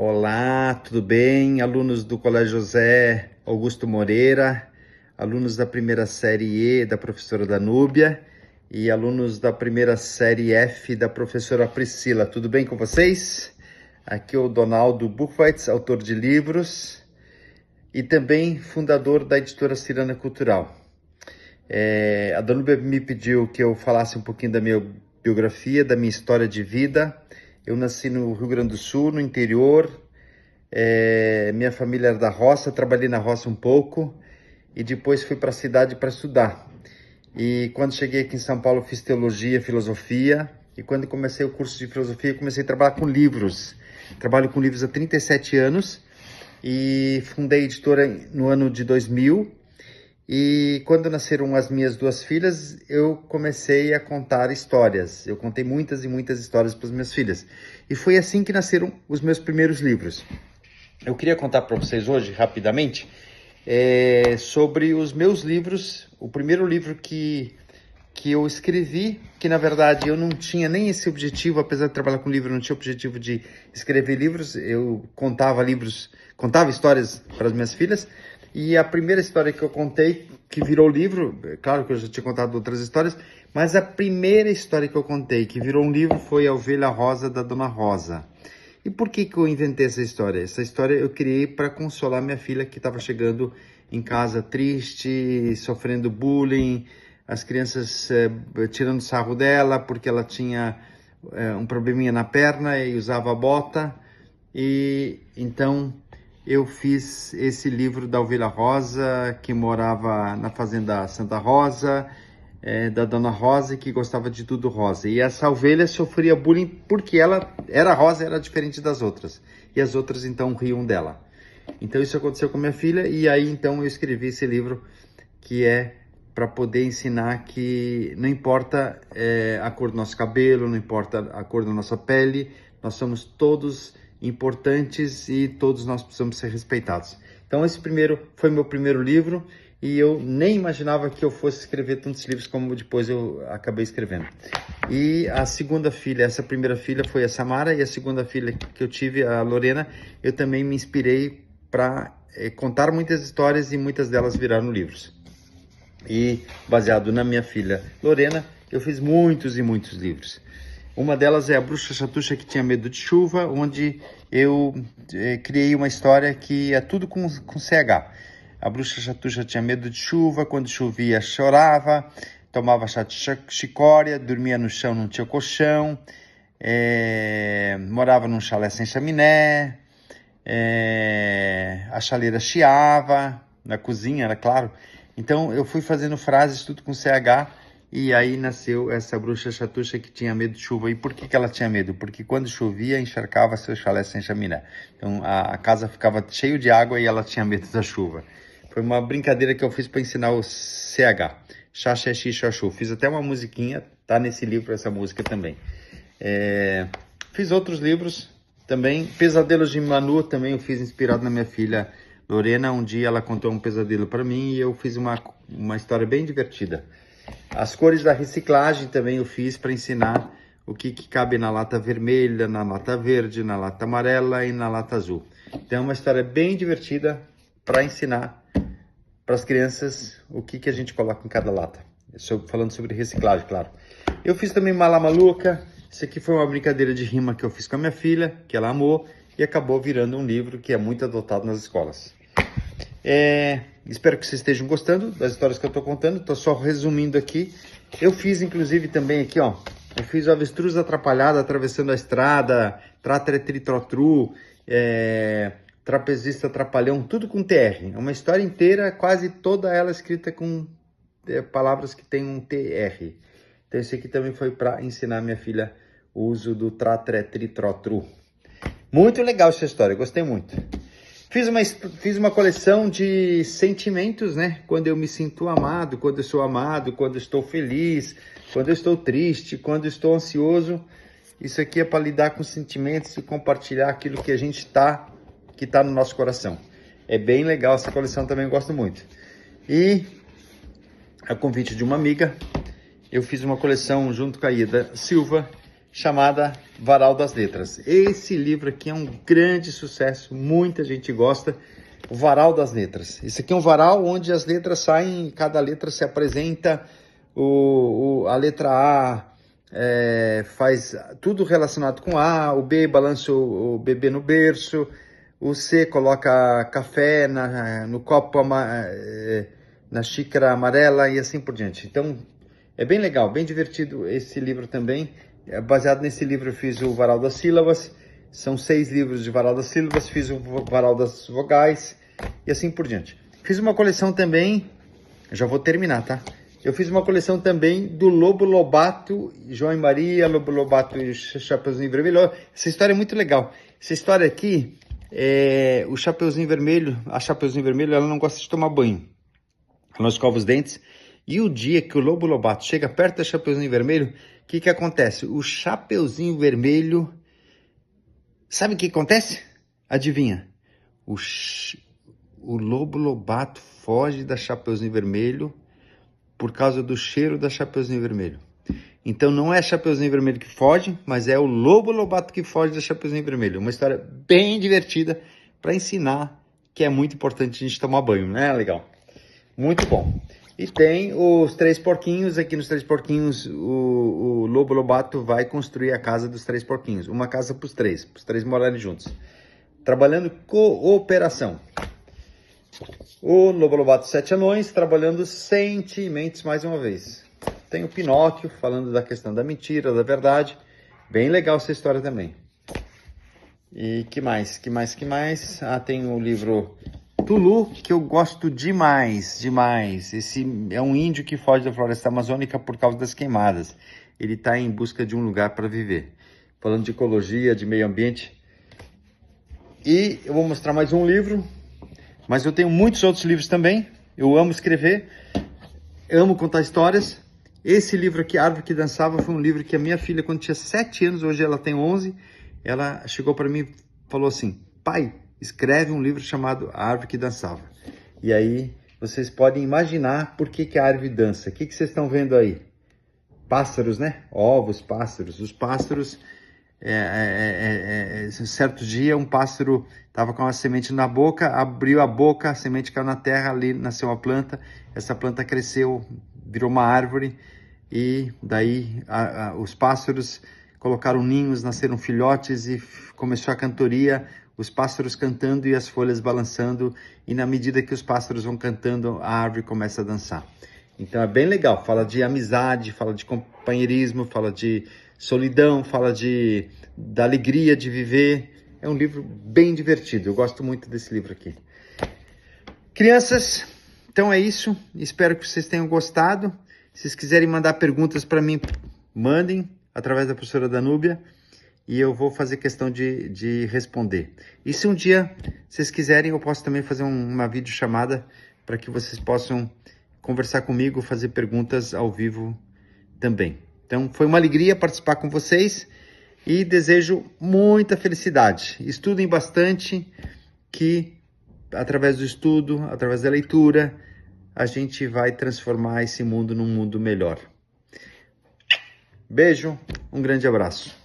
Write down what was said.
Olá, tudo bem? Alunos do Colégio José Augusto Moreira, alunos da primeira série E da professora Danúbia e alunos da primeira série F da professora Priscila. Tudo bem com vocês? Aqui é o Donaldo Buchweitz, autor de livros e também fundador da editora Cirana Cultural. A Danúbia me pediu que eu falasse um pouquinho da minha biografia, da minha história de vida. Eu nasci no Rio Grande do Sul, no interior. Minha família era da roça, trabalhei na roça um pouco e depois fui para a cidade para estudar. E quando cheguei aqui em São Paulo, fiz teologia, filosofia. E quando comecei o curso de filosofia, comecei a trabalhar com livros. Trabalho com livros há 37 anos e fundei a editora no ano de 2000. E quando nasceram as minhas duas filhas, eu comecei a contar histórias. Eu contei muitas e muitas histórias para as minhas filhas. E foi assim que nasceram os meus primeiros livros. Eu queria contar para vocês hoje, rapidamente, sobre os meus livros. O primeiro livro que eu escrevi, que na verdade eu não tinha nem esse objetivo, apesar de trabalhar com livro, eu não tinha o objetivo de escrever livros. Eu contava histórias para as minhas filhas. E a primeira história que eu contei, que virou livro, claro que eu já tinha contado outras histórias, mas a primeira história que eu contei, que virou um livro, foi A Ovelha Rosa da Dona Rosa. E por que eu inventei essa história? Essa história eu criei para consolar minha filha que estava chegando em casa triste, sofrendo bullying, as crianças tirando sarro dela porque ela tinha um probleminha na perna e usava bota. E então eu fiz esse livro da Ovelha Rosa, que morava na fazenda Santa Rosa, da Dona Rosa, que gostava de tudo rosa. E essa ovelha sofria bullying porque ela era rosa, era diferente das outras. E as outras então riam dela. Então isso aconteceu com minha filha e aí então eu escrevi esse livro que é para poder ensinar que não importa a cor do nosso cabelo, não importa a cor da nossa pele, nós somos todos importantes e todos nós precisamos ser respeitados. Então esse foi meu primeiro livro e eu nem imaginava que eu fosse escrever tantos livros como depois eu acabei escrevendo. E a segunda filha, essa primeira filha foi a Samara e a segunda filha que eu tive, a Lorena, eu também me inspirei para contar muitas histórias e muitas delas viraram livros. E baseado na minha filha Lorena, eu fiz muitos e muitos livros. Uma delas é A Bruxa Chatucha que Tinha Medo de Chuva, onde eu criei uma história que é tudo com CH. A Bruxa Chatucha tinha medo de chuva, quando chovia chorava, tomava chá de chicória, dormia no chão, não tinha colchão, morava num chalé sem chaminé, a chaleira chiava, na cozinha, era claro. Então eu fui fazendo frases tudo com CH, e aí nasceu essa Bruxa Chatucha que tinha medo de chuva. E por que ela tinha medo? Porque quando chovia, encharcava seu chalé sem chaminé. Então a casa ficava cheia de água e ela tinha medo da chuva. Foi uma brincadeira que eu fiz para ensinar o CH. Xaxexi, xaxu. Fiz até uma musiquinha, tá nesse livro essa música também. Fiz outros livros também. Pesadelos de Manu também eu fiz inspirado na minha filha Lorena. Um dia ela contou um pesadelo para mim e eu fiz uma história bem divertida. As cores da reciclagem também eu fiz para ensinar o que cabe na lata vermelha, na lata verde, na lata amarela e na lata azul. Então é uma história bem divertida para ensinar para as crianças o que a gente coloca em cada lata. Falando sobre reciclagem, claro. Eu fiz também Mala Maluca. Isso aqui foi uma brincadeira de rima que eu fiz com a minha filha, que ela amou, e acabou virando um livro que é muito adotado nas escolas. Espero que vocês estejam gostando das histórias que eu estou contando. Estou só resumindo aqui. Eu fiz inclusive também aqui, ó. Eu fiz o Avestruz Atrapalhada atravessando a estrada, Tratretritrotru, Trapezista Trapalhão, tudo com TR. É uma história inteira, quase toda ela escrita com palavras que tem um TR. Então esse aqui também foi para ensinar minha filha o uso do Tratretritrotru. Muito legal essa história, gostei muito. Fiz uma coleção de sentimentos, né? Quando eu me sinto amado, quando eu sou amado, quando eu estou feliz, quando eu estou triste, quando eu estou ansioso. Isso aqui é para lidar com sentimentos e compartilhar aquilo que a gente que está no nosso coração. É bem legal essa coleção também, eu gosto muito. E a convite de uma amiga, eu fiz uma coleção junto com a Ida Silva chamada Varal das Letras. Esse livro aqui é um grande sucesso, muita gente gosta. O Varal das Letras. Esse aqui é um varal onde as letras saem, cada letra se apresenta, a letra A faz tudo relacionado com A, o B balança o bebê no berço, o C coloca café no copo, na xícara amarela e assim por diante. Então, é bem legal, bem divertido esse livro também. Baseado nesse livro eu fiz o Varal das Sílabas. São 6 livros de Varal das Sílabas, fiz o Varal das Vogais e assim por diante. Fiz uma coleção também, já vou terminar, tá? Eu fiz uma coleção também do Lobo Lobato, João e Maria, Lobo Lobato e o Chapeuzinho Vermelho. Essa história é muito legal. Essa história aqui, o Chapeuzinho Vermelho, a Chapeuzinho Vermelho, ela não gosta de tomar banho. Ela não escova os dentes. E o dia que o Lobo Lobato chega perto do Chapeuzinho Vermelho, o que acontece? O Chapeuzinho Vermelho... Sabe o que acontece? Adivinha? O Lobo Lobato foge da Chapeuzinho Vermelho por causa do cheiro da Chapeuzinho Vermelho. Então não é a Chapeuzinho Vermelho que foge, mas é o Lobo Lobato que foge da Chapeuzinho Vermelho. Uma história bem divertida para ensinar que é muito importante a gente tomar banho, né? Legal. Muito bom. E tem os 3 porquinhos. Aqui nos 3 porquinhos, o Lobo Lobato vai construir a casa dos 3 porquinhos. Uma casa para os 3 morarem juntos. Trabalhando cooperação. O Lobo Lobato 7 Anões, trabalhando sentimentos mais uma vez. Tem o Pinóquio, falando da questão da mentira, da verdade. Bem legal essa história também. E que mais? Ah, tem o livro... Tulu, que eu gosto demais. Esse é um índio que foge da floresta amazônica por causa das queimadas. Ele está em busca de um lugar para viver. Falando de ecologia, de meio ambiente. E eu vou mostrar mais um livro. Mas eu tenho muitos outros livros também. Eu amo escrever. Amo contar histórias. Esse livro aqui, Árvore que Dançava, foi um livro que a minha filha, quando tinha 7 anos, hoje ela tem 11, ela chegou para mim e falou assim: pai, escreve um livro chamado A Árvore que Dançava. E aí vocês podem imaginar por que a árvore dança. O que vocês estão vendo aí? Pássaros, né? Ovos, pássaros. Os pássaros, certo dia um pássaro estava com uma semente na boca, abriu a boca, a semente caiu na terra, ali nasceu uma planta. Essa planta cresceu, virou uma árvore e daí os pássaros colocaram ninhos, nasceram filhotes e começou a cantoria. Os pássaros cantando e as folhas balançando, e na medida que os pássaros vão cantando, a árvore começa a dançar. Então é bem legal, fala de amizade, fala de companheirismo, fala de solidão, fala da alegria de viver. É um livro bem divertido, eu gosto muito desse livro aqui. Crianças, então é isso, espero que vocês tenham gostado. Se vocês quiserem mandar perguntas para mim, mandem através da professora Danúbia. E eu vou fazer questão de responder. E se um dia vocês quiserem, eu posso também fazer uma videochamada para que vocês possam conversar comigo, fazer perguntas ao vivo também. Então, foi uma alegria participar com vocês e desejo muita felicidade. Estudem bastante, que através do estudo, através da leitura, a gente vai transformar esse mundo num mundo melhor. Beijo, um grande abraço.